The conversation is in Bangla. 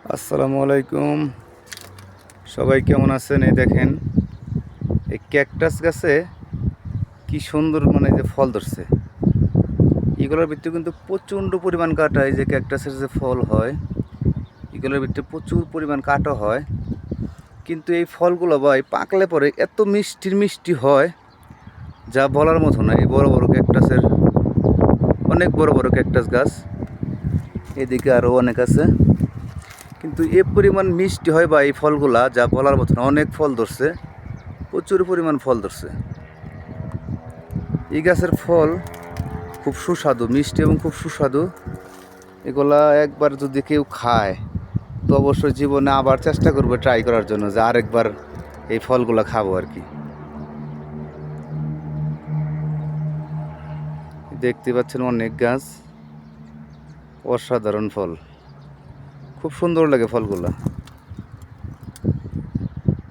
আসসালামু আলাইকুম। সবাই কেমন আছেন? এই দেখেন, এই ক্যাকটাস গাছে কি সুন্দর যে ফল ধরছে। এগুলোর ভিতরে কিন্তু প্রচণ্ড পরিমাণ কাটা। এই যে ক্যাকটাসের যে ফল হয়, এগুলোর ভিতরে প্রচুর পরিমাণ কাটা হয়। কিন্তু এই ফলগুলো ভাই পাকলে পরে এত মিষ্টি মিষ্টি হয়, যা বলার মতো না। এই বড় বড় ক্যাকটাসের, অনেক বড় বড় ক্যাকটাস গাছ, এদিকে আরও অনেক আছে। কিন্তু এ পরিমাণ মিষ্টি হয় বা এই ফলগুলা, যা বলার মতো না। অনেক ফল ধরছে, প্রচুর পরিমাণ ফল ধরছে। এই গাছের ফল খুব সুস্বাদু, মিষ্টি এবং খুব সুস্বাদু। এগুলা একবার যদি কেউ খায়, তো অবশ্যই জীবনে আবার চেষ্টা করবে ট্রাই করার জন্য, যে আরেকবার এই ফলগুলা খাবো আর কি। দেখতে পাচ্ছেন অনেক গাছ, অসাধারণ ফল, খুব সুন্দর লাগে ফলগুলা।